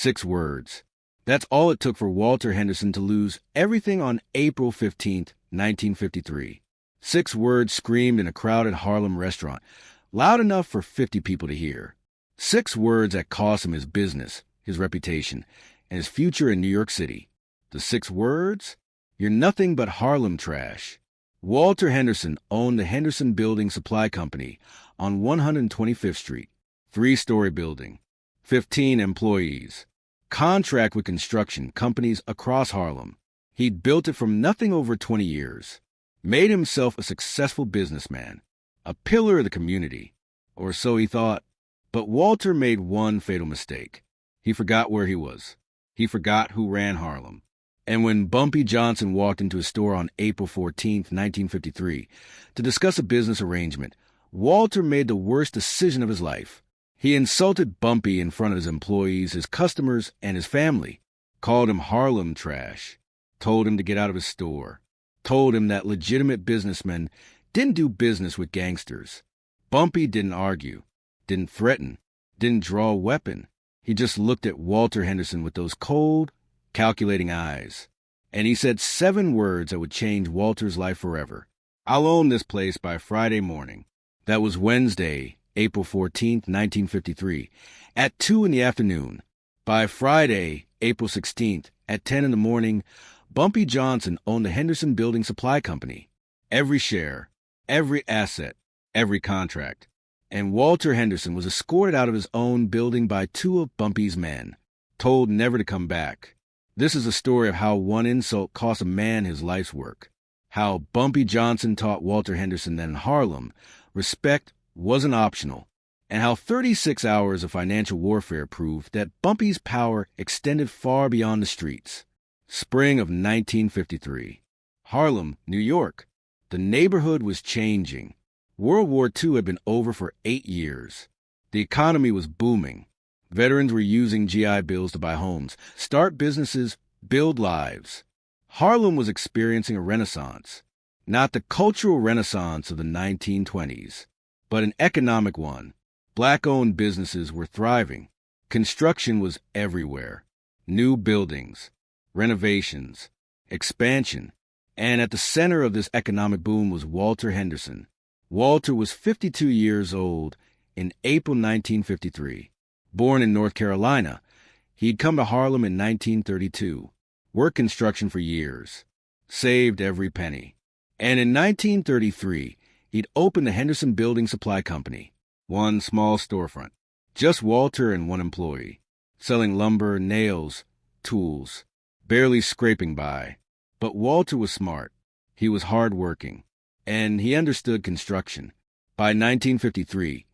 6 words. That's all it took for Walter Henderson to lose everything on April 15th, 1953. 6 words screamed in a crowded Harlem restaurant, loud enough for 50 people to hear. 6 words that cost him his business, his reputation, and his future in New York City. The 6 words? You're nothing but Harlem Trash. Walter Henderson owned the Henderson Building Supply Company on 125th Street, 3-story building, 15 employees, contract with construction companies across Harlem. He'd built it from nothing over 20 years, made himself a successful businessman, a pillar of the community, or so he thought. But Walter made one fatal mistake. He forgot where he was. He forgot who ran Harlem. And when Bumpy Johnson walked into his store on April 14, 1953, to discuss a business arrangement, Walter made the worst decision of his life. He insulted Bumpy in front of his employees, his customers, and his family, called him Harlem Trash, told him to get out of his store, told him that legitimate businessmen didn't do business with gangsters. Bumpy didn't argue, didn't threaten, didn't draw a weapon. He just looked at Walter Henderson with those cold, calculating eyes. And he said 7 words that would change Walter's life forever. I'll own this place by Friday morning. That was Wednesday, April 14th, 1953, at 2 in the afternoon. By Friday, April 16th, at 10 in the morning, Bumpy Johnson owned the Henderson Building Supply Company. Every share, every asset, every contract. And Walter Henderson was escorted out of his own building by 2 of Bumpy's men, told never to come back. This is a story of how one insult cost a man his life's work, how Bumpy Johnson taught Walter Henderson that in Harlem, respect wasn't optional, and how 36 hours of financial warfare proved that Bumpy's power extended far beyond the streets. Spring of 1953. Harlem, New York. The neighborhood was changing. World War II had been over for 8 years. The economy was booming. Veterans were using GI Bills to buy homes, start businesses, build lives. Harlem was experiencing a renaissance, not the cultural renaissance of the 1920s, but an economic one. Black-owned businesses were thriving. Construction was everywhere. New buildings, renovations, expansion. And at the center of this economic boom was Walter Henderson. Walter was 52 years old in April 1953. Born in North Carolina, he'd come to Harlem in 1932, worked construction for years, saved every penny. And in 1933, he'd opened the Henderson Building Supply Company, one small storefront, just Walter and 1 employee, selling lumber, nails, tools, barely scraping by. But Walter was smart. He was hard-working, and he understood construction. By 1953,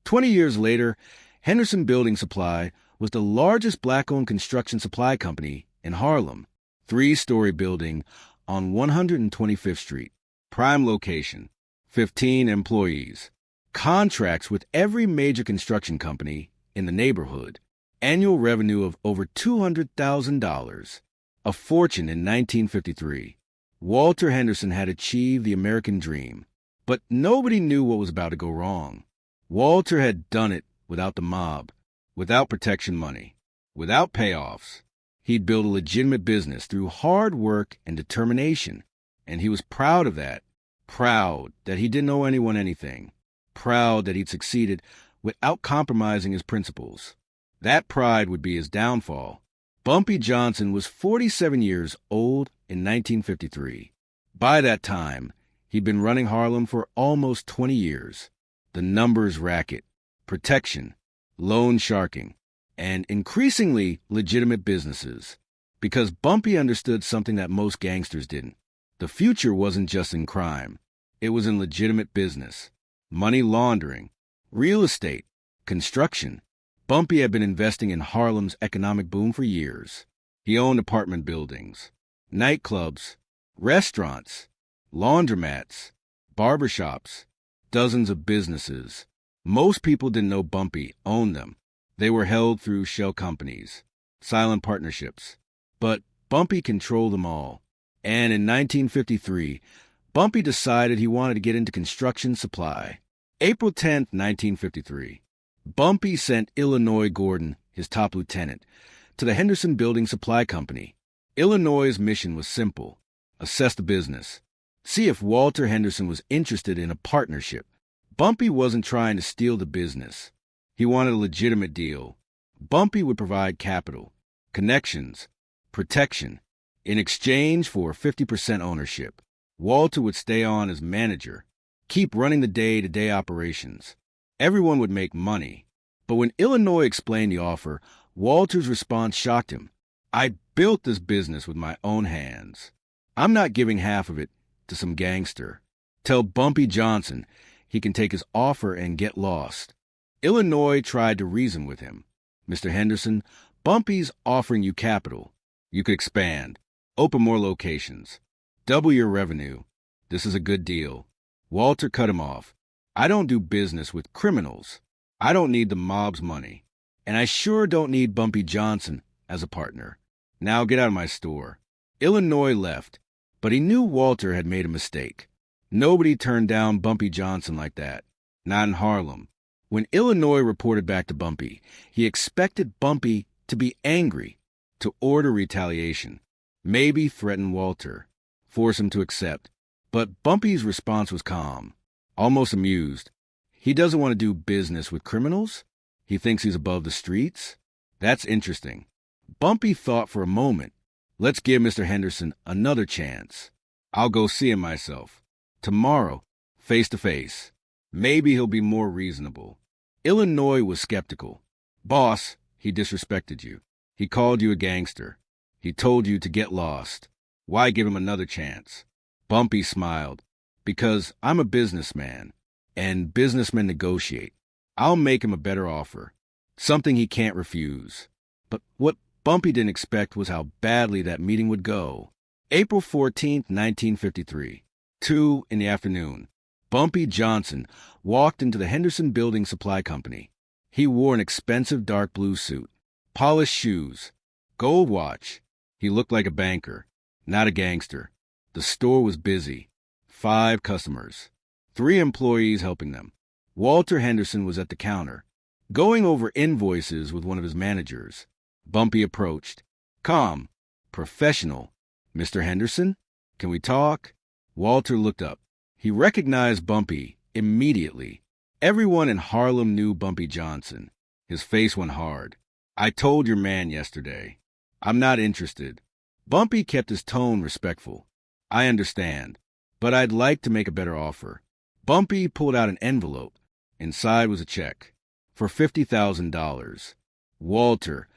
20 years later, Henderson Building Supply was the largest black-owned construction supply company in Harlem, 3-story building on 125th Street, prime location, 15 employees, contracts with every major construction company in the neighborhood, annual revenue of over $200,000, a fortune in 1953. Walter Henderson had achieved the American dream, but nobody knew what was about to go wrong. Walter had done it without the mob, without protection money, without payoffs. He'd built a legitimate business through hard work and determination, and he was proud of that. Proud that he didn't owe anyone anything. Proud that he'd succeeded without compromising his principles. That pride would be his downfall. Bumpy Johnson was 47 years old in 1953. By that time, he'd been running Harlem for almost 20 years. The numbers racket, protection, loan sharking, and increasingly legitimate businesses. Because Bumpy understood something that most gangsters didn't. The future wasn't just in crime. It was in legitimate business, money laundering, real estate, construction. Bumpy had been investing in Harlem's economic boom for years. He owned apartment buildings, nightclubs, restaurants, laundromats, barbershops, dozens of businesses. Most people didn't know Bumpy owned them. They were held through shell companies, silent partnerships. But Bumpy controlled them all. And in 1953, Bumpy decided he wanted to get into construction supply. April 10th, 1953. Bumpy sent Illinois Gordon, his top lieutenant, to the Henderson Building Supply Company. Illinois' mission was simple: assess the business, see if Walter Henderson was interested in a partnership. Bumpy wasn't trying to steal the business. He wanted a legitimate deal. Bumpy would provide capital, connections, protection. In exchange for 50% ownership, Walter would stay on as manager, keep running the day-to-day operations. Everyone would make money. But when Illinois explained the offer, Walter's response shocked him. "I built this business with my own hands. I'm not giving half of it to some gangster. Tell Bumpy Johnson he can take his offer and get lost." Illinois tried to reason with him. "Mr. Henderson, Bumpy's offering you capital. You could expand, open more locations, double your revenue. This is a good deal." Walter cut him off. "I don't do business with criminals. I don't need the mob's money. And I sure don't need Bumpy Johnson as a partner. Now get out of my store." Illinois left, but he knew Walter had made a mistake. Nobody turned down Bumpy Johnson like that. Not in Harlem. When Illinois reported back to Bumpy, he expected Bumpy to be angry, to order retaliation, maybe threaten Walter, force him to accept. But Bumpy's response was calm, almost amused. He doesn't want to do business with criminals? He thinks he's above the streets? That's interesting. Bumpy thought for a moment. Let's give Mr. Henderson another chance. I'll go see him myself. Tomorrow, face to face. Maybe he'll be more reasonable. Illinois was skeptical. "Boss, he disrespected you. He called you a gangster. He told you to get lost. Why give him another chance?" Bumpy smiled. "Because I'm a businessman, and businessmen negotiate. I'll make him a better offer, something he can't refuse." But what Bumpy didn't expect was how badly that meeting would go. April 14th, 1953, 2 in the afternoon. Bumpy Johnson walked into the Henderson Building Supply Company. He wore an expensive dark blue suit, polished shoes, gold watch. He looked like a banker, not a gangster. The store was busy. 5 customers, 3 employees helping them. Walter Henderson was at the counter, going over invoices with one of his managers. Bumpy approached. Calm, professional. "Mr. Henderson, can we talk?" Walter looked up. He recognized Bumpy immediately. Everyone in Harlem knew Bumpy Johnson. His face went hard. "I told your man yesterday. I'm not interested." Bumpy kept his tone respectful. "I understand, but I'd like to make a better offer." Bumpy pulled out an envelope. Inside was a check for $50,000. "Walter,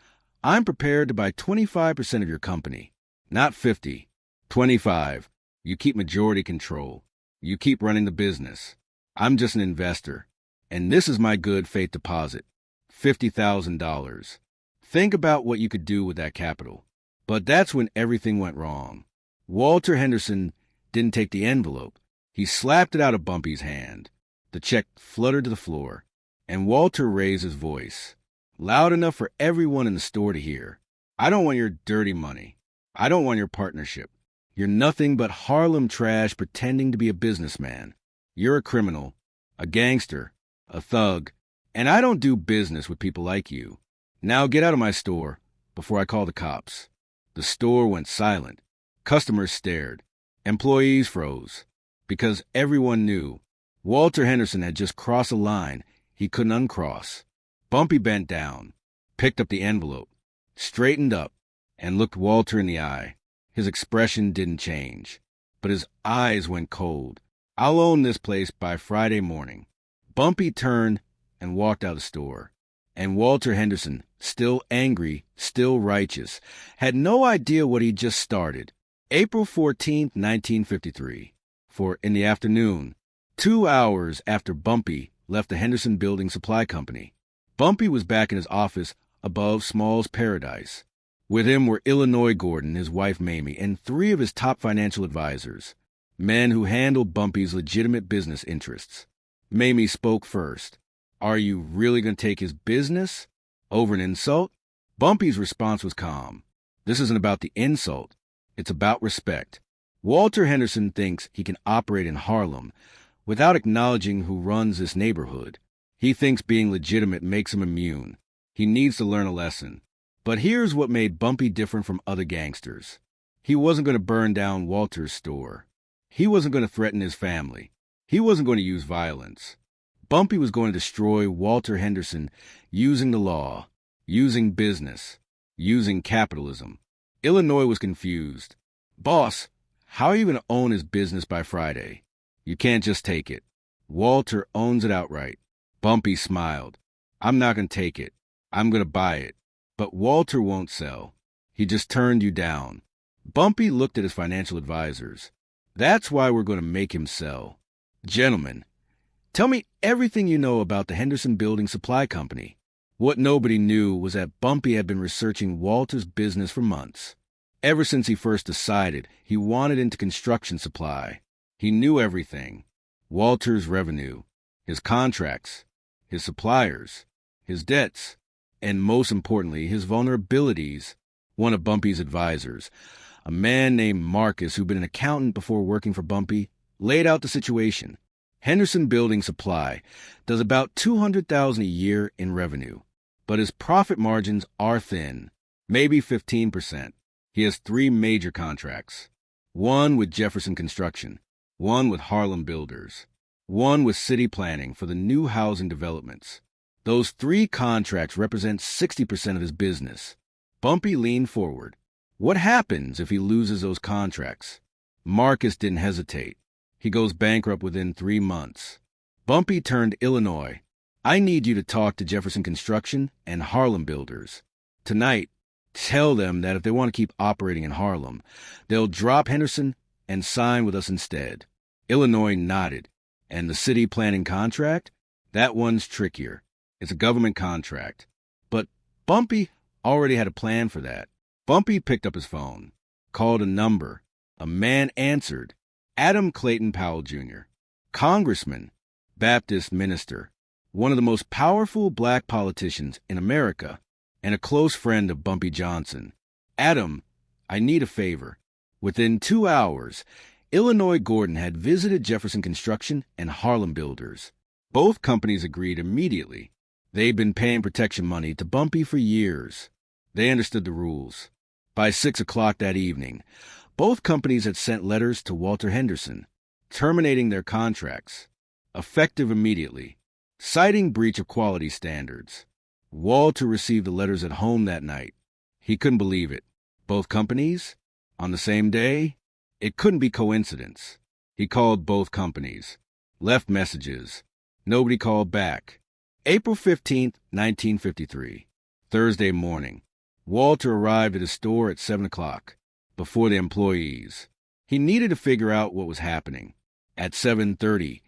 I'm prepared to buy 25% of your company. Not 50, 25. You keep majority control. You keep running the business. I'm just an investor. And this is my good faith deposit, $50,000. Think about what you could do with that capital." But that's when everything went wrong. Walter Henderson didn't take the envelope. He slapped it out of Bumpy's hand. The check fluttered to the floor, and Walter raised his voice, loud enough for everyone in the store to hear. "I don't want your dirty money. I don't want your partnership. You're nothing but Harlem Trash pretending to be a businessman. You're a criminal, a gangster, a thug, and I don't do business with people like you. Now get out of my store before I call the cops." The store went silent. Customers stared. Employees froze. Because everyone knew Walter Henderson had just crossed a line he couldn't uncross. Bumpy bent down, picked up the envelope, straightened up, and looked Walter in the eye. His expression didn't change, but his eyes went cold. "I'll own this place by Friday morning." Bumpy turned and walked out of the store. And Walter Henderson, still angry, still righteous, had no idea what he'd just started. April 14th, 1953. For in the afternoon, 2 hours after Bumpy left the Henderson Building Supply Company, Bumpy was back in his office above Small's Paradise. With him were Illinois Gordon, his wife Mamie, and 3 of his top financial advisors, men who handled Bumpy's legitimate business interests. Mamie spoke first. "Are you really going to take his business over an insult?" Bumpy's response was calm. "This isn't about the insult. It's about respect. Walter Henderson thinks he can operate in Harlem without acknowledging who runs this neighborhood. He thinks being legitimate makes him immune. He needs to learn a lesson. But here's what made Bumpy different from other gangsters. He wasn't going to burn down Walter's store. He wasn't going to threaten his family. He wasn't going to use violence. Bumpy was going to destroy Walter Henderson using the law, using business, using capitalism. Illinois was confused. Boss, how are you going to own his business by Friday? You can't just take it. Walter owns it outright. Bumpy smiled. I'm not going to take it. I'm going to buy it. But Walter won't sell. He just turned you down. Bumpy looked at his financial advisors. That's why we're going to make him sell. Gentlemen, tell me everything you know about the Henderson Building Supply Company. What nobody knew was that Bumpy had been researching Walter's business for months. Ever since he first decided he wanted into construction supply, he knew everything. Walter's revenue, his contracts, his suppliers, his debts, and most importantly, his vulnerabilities. One of Bumpy's advisors, a man named Marcus who'd been an accountant before working for Bumpy, laid out the situation. Henderson Building Supply does about $200,000 a year in revenue, but his profit margins are thin, maybe 15%. He has 3 major contracts, one with Jefferson Construction, one with Harlem Builders, one with city planning for the new housing developments. Those 3 contracts represent 60% of his business. Bumpy leaned forward. What happens if he loses those contracts? Marcus didn't hesitate. He goes bankrupt within 3 months. Bumpy turned Illinois. I need you to talk to Jefferson Construction and Harlem Builders. Tonight, tell them that if they want to keep operating in Harlem, they'll drop Henderson and sign with us instead. Illinois nodded. And the city planning contract? That one's trickier. It's a government contract. But Bumpy already had a plan for that. Bumpy picked up his phone, called a number. A man answered. Adam Clayton Powell Jr., Congressman, Baptist minister, one of the most powerful black politicians in America, and a close friend of Bumpy Johnson. Adam, I need a favor. Within 2 hours, Illinois Gordon had visited Jefferson Construction and Harlem Builders. Both companies agreed immediately. They'd been paying protection money to Bumpy for years. They understood the rules. By 6 o'clock that evening, both companies had sent letters to Walter Henderson, terminating their contracts, effective immediately, citing breach of quality standards. Walter received the letters at home that night. He couldn't believe it. Both companies? On the same day? It couldn't be coincidence. He called both companies, left messages. Nobody called back. April 15th, 1953, Thursday morning. Walter arrived at his store at 7 o'clock, before the employees. He needed to figure out what was happening. At 7:30,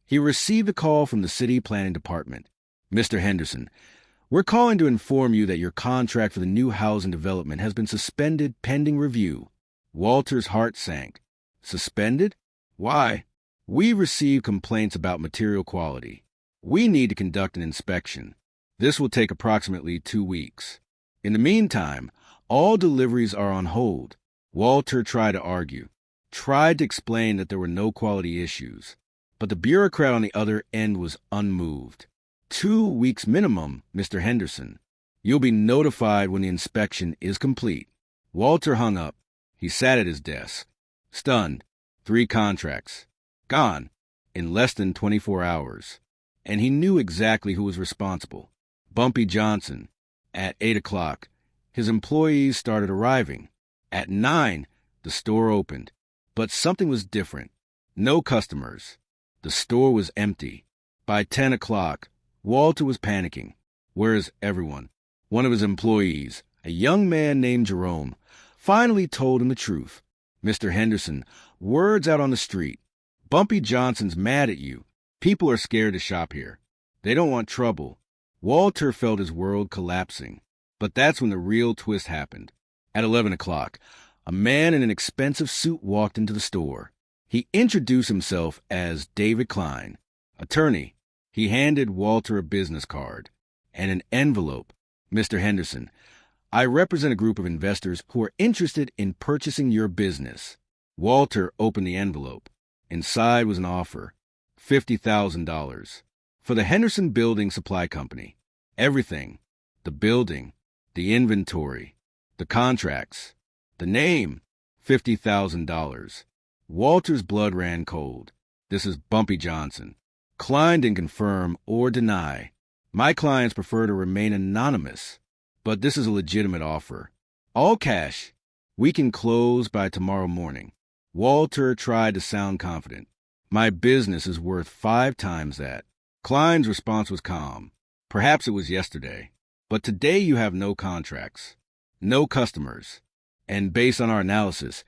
he received a call from the city planning department. Mr. Henderson, we're calling to inform you that your contract for the new housing development has been suspended pending review. Walter's heart sank. Suspended? Why? We received complaints about material quality. We need to conduct an inspection. This will take approximately 2 weeks. In the meantime, all deliveries are on hold. Walter tried to argue, tried to explain that there were no quality issues, but the bureaucrat on the other end was unmoved. 2 weeks minimum, Mr. Henderson. You'll be notified when the inspection is complete. Walter hung up. He sat at his desk, stunned. 3 contracts. Gone. In less than 24 hours. And he knew exactly who was responsible. Bumpy Johnson. At 8 o'clock, his employees started arriving. At 9, the store opened. But something was different. No customers. The store was empty. By 10 o'clock, Walter was panicking. Where is everyone? One of his employees, a young man named Jerome, finally told him the truth. Mr. Henderson, word's out on the street. Bumpy Johnson's mad at you. People are scared to shop here. They don't want trouble. Walter felt his world collapsing. But that's when the real twist happened. At 11 o'clock, a man in an expensive suit walked into the store. He introduced himself as David Klein, attorney. He handed Walter a business card and an envelope. Mr. Henderson, I represent a group of investors who are interested in purchasing your business. Walter opened the envelope. Inside was an offer, $50,000, for the Henderson Building Supply Company. Everything, the building, the inventory, the contracts, the name, $50,000. Walter's blood ran cold. This is Bumpy Johnson. Klein didn't confirm or deny. My clients prefer to remain anonymous, but this is a legitimate offer. All cash. We can close by tomorrow morning. Walter tried to sound confident. My business is worth 5 times that. Klein's response was calm. Perhaps it was yesterday. But today you have no contracts, no customers. And based on our analysis,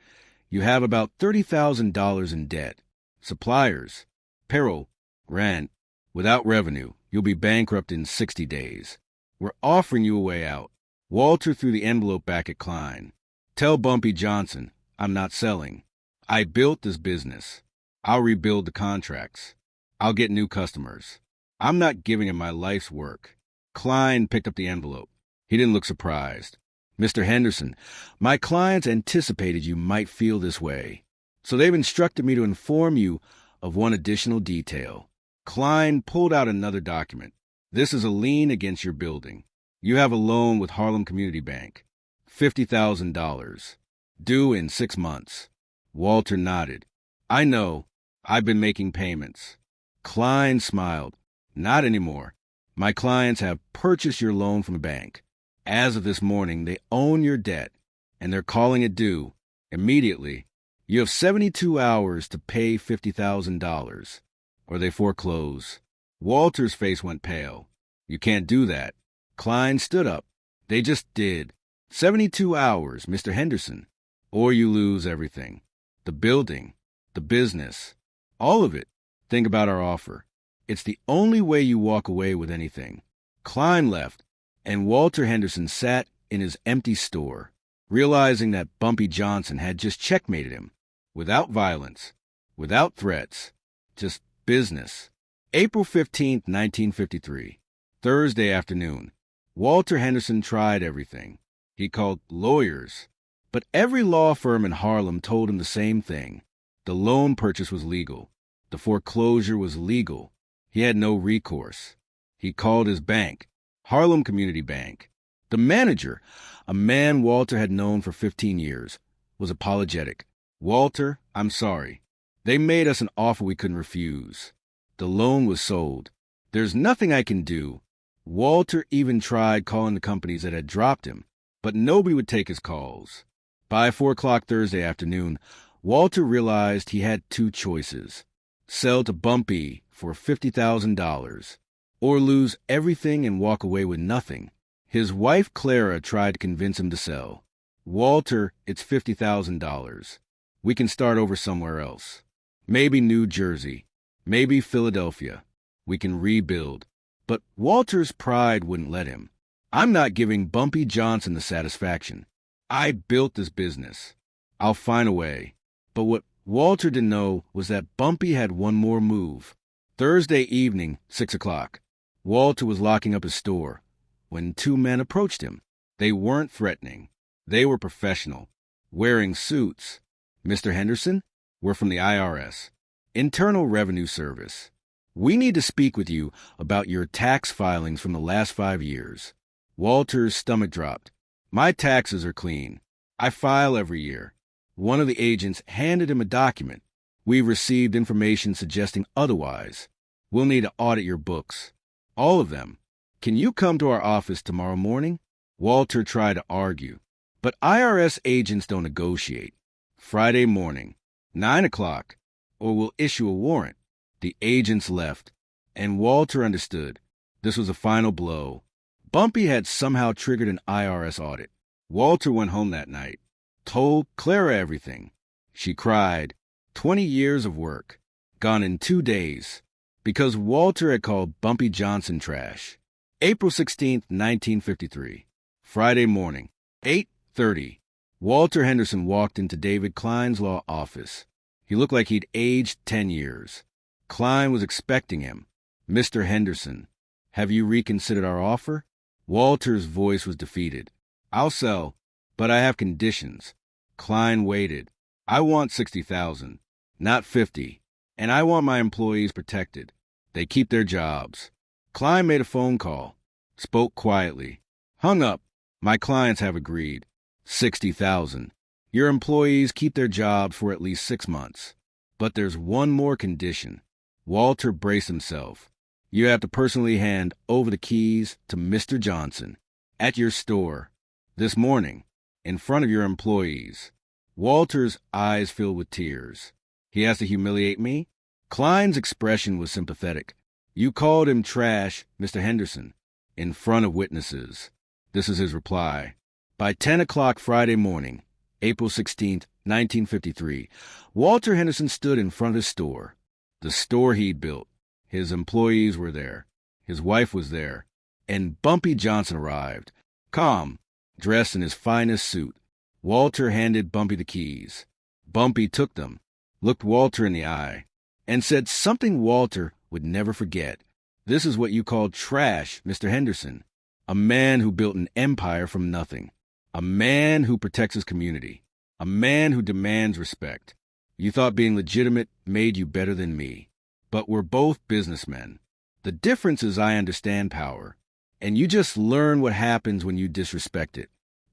you have about $30,000 in debt. Suppliers, payroll, rent. Without revenue, you'll be bankrupt in 60 days. We're offering you a way out. Walter threw the envelope back at Klein. Tell Bumpy Johnson I'm not selling. I built this business. I'll rebuild the contracts. I'll get new customers. I'm not giving him my life's work. Klein picked up the envelope. He didn't look surprised. Mr. Henderson, my clients anticipated you might feel this way, so they've instructed me to inform you of one additional detail. Klein pulled out another document. This is a lien against your building. You have a loan with Harlem Community Bank. $50,000. Due in 6 months. Walter nodded. I know. I've been making payments. Klein smiled. Not anymore. My clients have purchased your loan from the bank. As of this morning, they own your debt, and they're calling it due. Immediately, you have 72 hours to pay $50,000, or they foreclose. Walter's face went pale. You can't do that. Klein stood up. They just did. 72 hours, Mr. Henderson, or you lose everything. The building, the business, all of it. Think about our offer. It's the only way you walk away with anything. Klein left, and Walter Henderson sat in his empty store, realizing that Bumpy Johnson had just checkmated him, without violence, without threats, just business. April 15th, 1953, Thursday afternoon. Walter Henderson tried everything. He called lawyers, but every law firm in Harlem told him the same thing. The loan purchase was legal. The foreclosure was legal. He had no recourse. He called his bank, Harlem Community Bank. The manager, a man Walter had known for 15 years, was apologetic. Walter, I'm sorry. They made us an offer we couldn't refuse. The loan was sold. There's nothing I can do. Walter even tried calling the companies that had dropped him, but nobody would take his calls. By 4 o'clock Thursday afternoon, Walter realized he had 2 choices. Sell to Bumpy for $50,000, or lose everything and walk away with nothing. His wife Clara tried to convince him to sell. Walter, it's $50,000. We can start over somewhere else. Maybe New Jersey. Maybe Philadelphia. We can rebuild. But Walter's pride wouldn't let him. I'm not giving Bumpy Johnson the satisfaction. I built this business. I'll find a way. But what Walter didn't know was that Bumpy had one more move. Thursday evening, 6 o'clock. Walter was locking up his store when 2 men approached him. They weren't threatening. They were professional, wearing suits. Mr. Henderson, we're from the IRS, Internal Revenue Service. We need to speak with you about your tax filings from the last 5 years. Walter's stomach dropped. My taxes are clean. I file every year. One of the agents handed him a document. We've received information suggesting otherwise. We'll need to audit your books. All of them. Can you come to our office tomorrow morning? Walter tried to argue, but IRS agents don't negotiate. Friday morning, 9 o'clock, or we'll issue a warrant. The agents left, and Walter understood. This was a final blow. Bumpy had somehow triggered an IRS audit. Walter went home that night, told Clara everything. She cried. 20 years of work, gone in 2 days, because Walter had called Bumpy Johnson trash. April 16th, 1953, Friday morning, 8:30. Walter Henderson walked into David Klein's law office. He looked like he'd aged 10 years. Klein was expecting him. Mr. Henderson, have you reconsidered our offer? Walter's voice was defeated. I'll sell, but I have conditions. Klein waited. I want $60,000, not $50, and I want my employees protected. They keep their jobs. Klein made a phone call, spoke quietly, hung up. My clients have agreed. 60,000. Your employees keep their jobs for at least 6 months. But there's one more condition. Walter braced himself. You have to personally hand over the keys to Mr. Johnson at your store this morning in front of your employees. Walter's eyes filled with tears. He has to humiliate me? Klein's expression was sympathetic. You called him trash, Mr. Henderson, in front of witnesses. This is his reply. By 10 o'clock Friday morning, April 16, 1953, Walter Henderson stood in front of his store, the store he'd built. His employees were there. His wife was there. And Bumpy Johnson arrived, calm, dressed in his finest suit. Walter handed Bumpy the keys. Bumpy took them, looked Walter in the eye, and said something Walter would never forget. This is what you call trash, Mr. Henderson. A man who built an empire from nothing. A man who protects his community. A man who demands respect. You thought being legitimate made you better than me. But we're both businessmen. The difference is I understand power. And you just learn what happens when you disrespect it.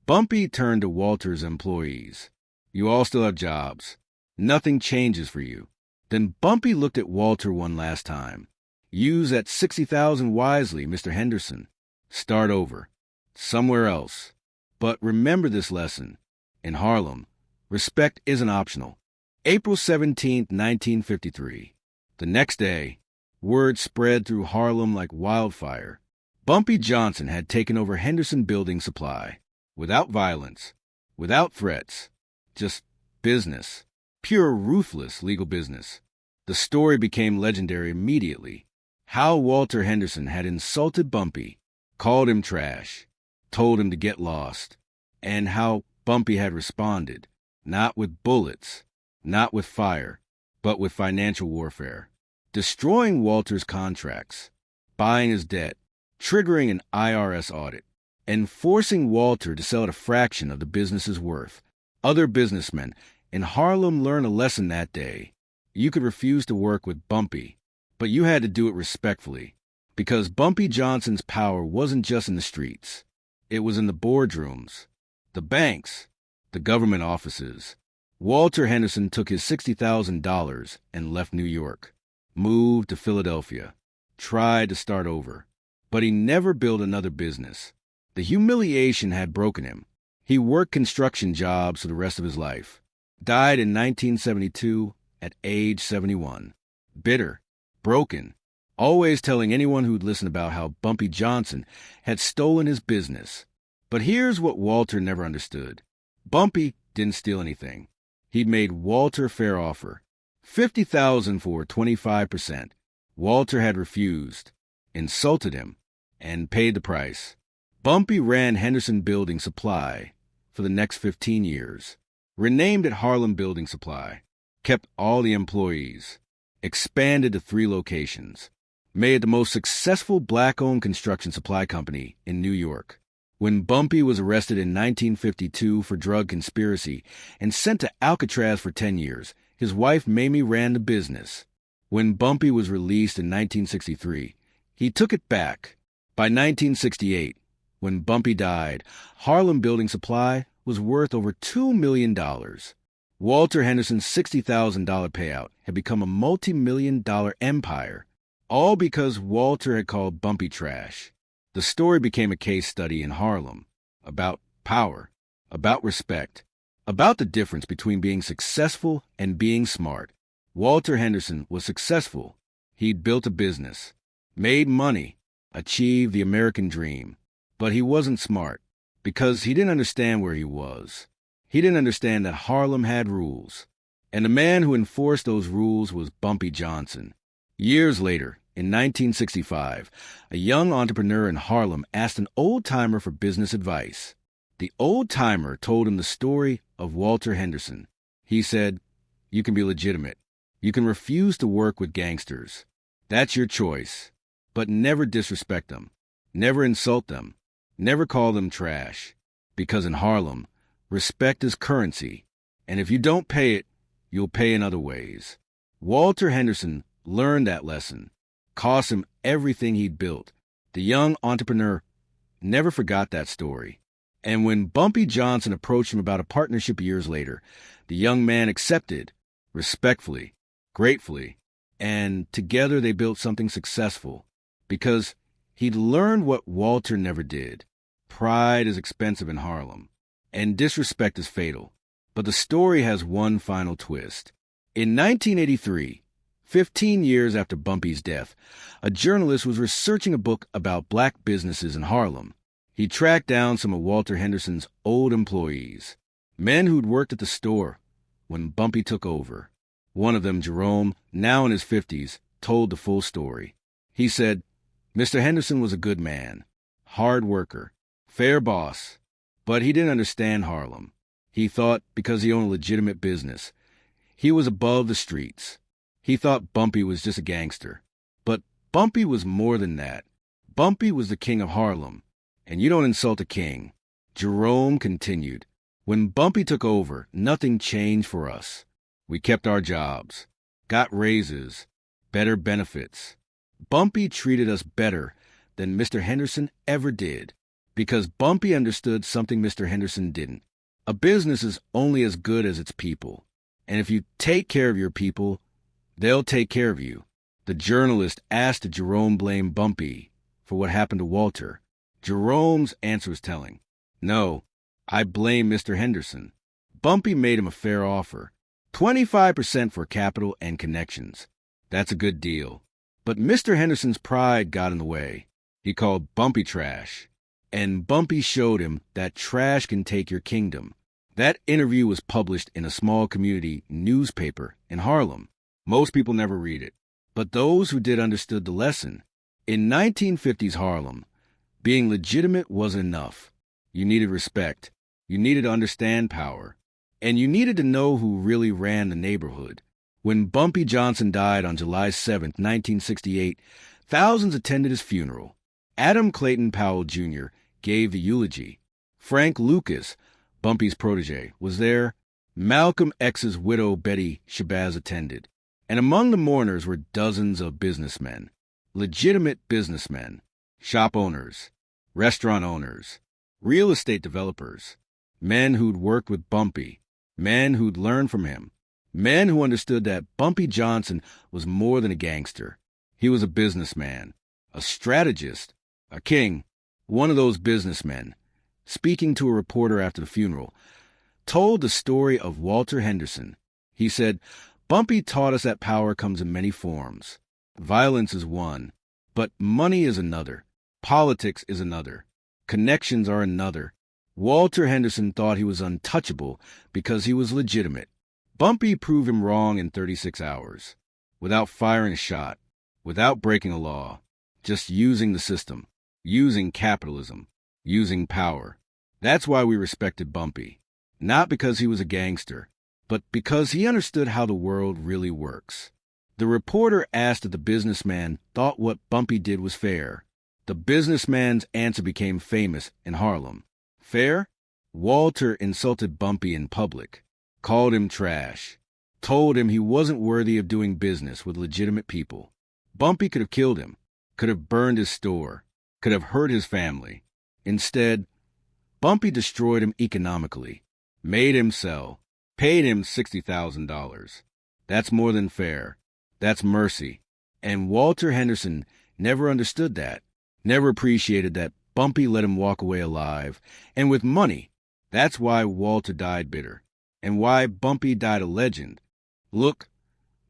Bumpy turned to Walter's employees. You all still have jobs. Nothing changes for you. Then Bumpy looked at Walter one last time. Use that 60,000 wisely, Mr. Henderson. Start over. Somewhere else. But remember this lesson. In Harlem, respect isn't optional. April 17, 1953. The next day, word spread through Harlem like wildfire. Bumpy Johnson had taken over Henderson Building Supply. Without violence, without threats, just business. Pure, ruthless legal business. The story became legendary immediately. How Walter Henderson had insulted Bumpy, called him trash, told him to get lost, and how Bumpy had responded, not with bullets, not with fire, but with financial warfare, destroying Walter's contracts, buying his debt, triggering an IRS audit, and forcing Walter to sell at a fraction of the business's worth. Other businessmen in Harlem learned a lesson that day. You could refuse to work with Bumpy, but you had to do it respectfully, because Bumpy Johnson's power wasn't just in the streets. It was in the boardrooms, the banks, the government offices. Walter Henderson took his $60,000 and left New York, moved to Philadelphia, tried to start over, but he never built another business. The humiliation had broken him. He worked construction jobs for the rest of his life. Died in 1972 at age 71. Bitter, broken, always telling anyone who'd listen about how Bumpy Johnson had stolen his business. But here's what Walter never understood. Bumpy didn't steal anything. He'd made Walter a fair offer. $50,000 for 25%. Walter had refused, insulted him, and paid the price. Bumpy ran Henderson Building Supply for the next 15 years. Renamed it Harlem Building Supply. Kept all the employees. Expanded to 3 locations. Made it the most successful black-owned construction supply company in New York. When Bumpy was arrested in 1952 for drug conspiracy and sent to Alcatraz for 10 years, his wife Mamie ran the business. When Bumpy was released in 1963, he took it back. By 1968, when Bumpy died, Harlem Building Supply was worth over $2 million. Walter Henderson's $60,000 payout had become a multi-million-dollar empire, all because Walter had called Bumpy trash. The story became a case study in Harlem, about power, about respect, about the difference between being successful and being smart. Walter Henderson was successful. He'd built a business, made money, achieved the American dream. But he wasn't smart, because he didn't understand where he was. He didn't understand that Harlem had rules, and the man who enforced those rules was Bumpy Johnson. Years later, in 1965, a young entrepreneur in Harlem asked an old-timer for business advice. The old-timer told him the story of Walter Henderson. He said, "You can be legitimate. You can refuse to work with gangsters. That's your choice. But never disrespect them. Never insult them. Never call them trash. Because in Harlem, respect is currency. And if you don't pay it, you'll pay in other ways." Walter Henderson learned that lesson. Cost him everything he'd built. The young entrepreneur never forgot that story. And when Bumpy Johnson approached him about a partnership years later, the young man accepted, respectfully, gratefully, and together they built something successful. Because he'd learned what Walter never did. Pride is expensive in Harlem, and disrespect is fatal. But the story has one final twist. In 1983, 15 years after Bumpy's death, a journalist was researching a book about black businesses in Harlem. He tracked down some of Walter Henderson's old employees, men who'd worked at the store when Bumpy took over. One of them, Jerome, now in his 50s, told the full story. He said, "Mr. Henderson was a good man, hard worker, fair boss, but he didn't understand Harlem. He thought because he owned a legitimate business, he was above the streets. He thought Bumpy was just a gangster. But Bumpy was more than that. Bumpy was the king of Harlem, and you don't insult a king." Jerome continued, "When Bumpy took over, nothing changed for us. We kept our jobs, got raises, better benefits. Bumpy treated us better than Mr. Henderson ever did, because Bumpy understood something Mr. Henderson didn't. A business is only as good as its people, and if you take care of your people, they'll take care of you." The journalist asked if Jerome blamed Bumpy for what happened to Walter. Jerome's answer was telling. "No, I blame Mr. Henderson. Bumpy made him a fair offer, 25% for capital and connections. That's a good deal. But Mr. Henderson's pride got in the way. He called Bumpy trash, and Bumpy showed him that trash can take your kingdom." That interview was published in a small community newspaper in Harlem. Most people never read it, but those who did understood the lesson. In 1950s Harlem, being legitimate wasn't enough. You needed respect, you needed to understand power, and you needed to know who really ran the neighborhood. When Bumpy Johnson died on July 7, 1968, thousands attended his funeral. Adam Clayton Powell Jr. gave the eulogy. Frank Lucas, Bumpy's protege, was there. Malcolm X's widow, Betty Shabazz, attended. And among the mourners were dozens of businessmen, legitimate businessmen, shop owners, restaurant owners, real estate developers, men who'd worked with Bumpy, men who'd learned from him, men who understood that Bumpy Johnson was more than a gangster. He was a businessman, a strategist, a king. One of those businessmen, speaking to a reporter after the funeral, told the story of Walter Henderson. He said, "Bumpy taught us that power comes in many forms. Violence is one, but money is another. Politics is another. Connections are another. Walter Henderson thought he was untouchable because he was legitimate. Bumpy proved him wrong in 36 hours, without firing a shot, without breaking a law, just using the system, using capitalism, using power. That's why we respected Bumpy, not because he was a gangster, but because he understood how the world really works." The reporter asked if the businessman thought what Bumpy did was fair. The businessman's answer became famous in Harlem. Fair? Walter insulted Bumpy in public, called him trash, told him he wasn't worthy of doing business with legitimate people. Bumpy could have killed him, could have burned his store, could have hurt his family. Instead, Bumpy destroyed him economically, made him sell, paid him $60,000. That's more than fair. That's mercy. And Walter Henderson never understood that, never appreciated that Bumpy let him walk away alive, and with money. That's why Walter died bitter, and why Bumpy died a legend. Look,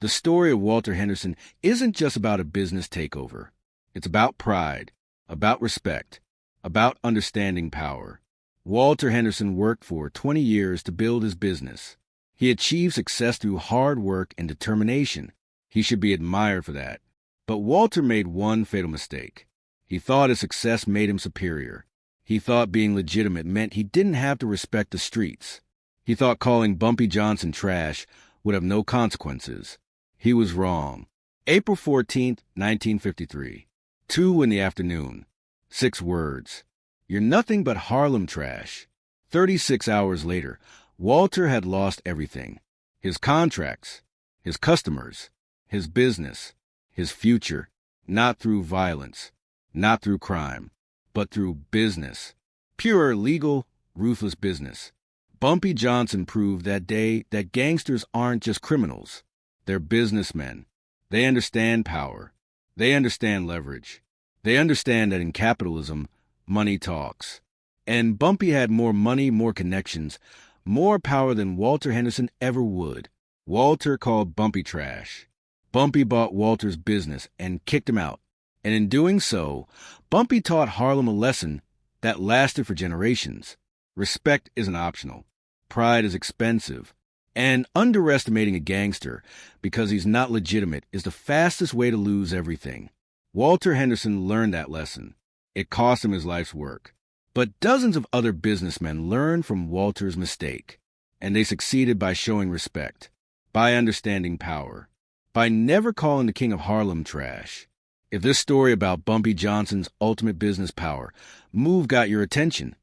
the story of Walter Henderson isn't just about a business takeover. It's about pride, about respect, about understanding power. Walter Henderson worked for 20 years to build his business. He achieved success through hard work and determination. He should be admired for that. But Walter made one fatal mistake. He thought his success made him superior. He thought being legitimate meant he didn't have to respect the streets. He thought calling Bumpy Johnson trash would have no consequences. He was wrong. April 14th, 1953. 2 in the afternoon. 6 words. "You're nothing but Harlem trash." 36 hours later, Walter had lost everything. His contracts, his customers, his business, his future, not through violence, not through crime, but through business. Pure legal, ruthless business. Bumpy Johnson proved that day that gangsters aren't just criminals. They're businessmen. They understand power. They understand leverage. They understand that in capitalism, money talks. And Bumpy had more money, more connections, more power than Walter Henderson ever would. Walter called Bumpy trash. Bumpy bought Walter's business and kicked him out. And in doing so, Bumpy taught Harlem a lesson that lasted for generations. Respect isn't optional. Pride is expensive. And underestimating a gangster because he's not legitimate is the fastest way to lose everything. Walter Henderson learned that lesson. It cost him his life's work. But dozens of other businessmen learned from Walter's mistake. And they succeeded by showing respect, by understanding power, by never calling the king of Harlem trash. If this story about Bumpy Johnson's ultimate business power move got your attention,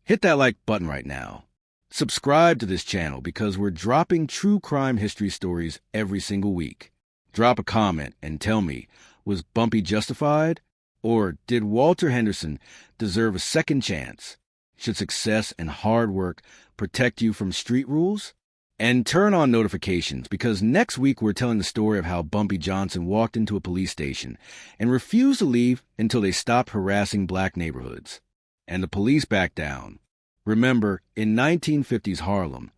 hit that like button right now. Subscribe to this channel because we're dropping true crime history stories every single week. Drop a comment and tell me, was Bumpy justified? Or did Walter Henderson deserve a second chance? Should success and hard work protect you from street rules? And turn on notifications because next week we're telling the story of how Bumpy Johnson walked into a police station and refused to leave until they stopped harassing black neighborhoods. And the police backed down. Remember, in 1950s Harlem,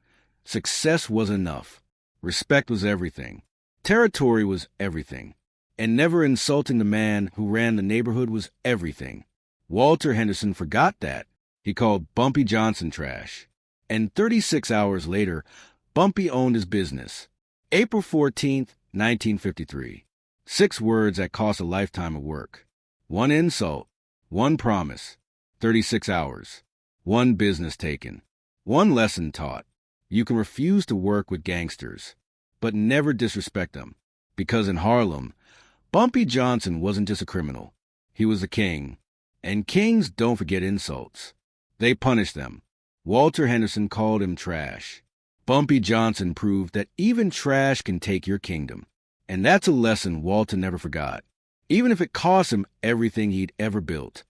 success was enough. Respect was everything. Territory was everything. And never insulting the man who ran the neighborhood was everything. Walter Henderson forgot that. He called Bumpy Johnson trash. And 36 hours later, Bumpy owned his business. April 14th, 1953. 6 words that cost a lifetime of work. 1 insult. 1 promise. 36 hours. 1 business taken. 1 lesson taught. You can refuse to work with gangsters, but never disrespect them. Because in Harlem, Bumpy Johnson wasn't just a criminal. He was a king. And kings don't forget insults. They punish them. Walter Henderson called him trash. Bumpy Johnson proved that even trash can take your kingdom. And that's a lesson Walter never forgot, even if it cost him everything he'd ever built.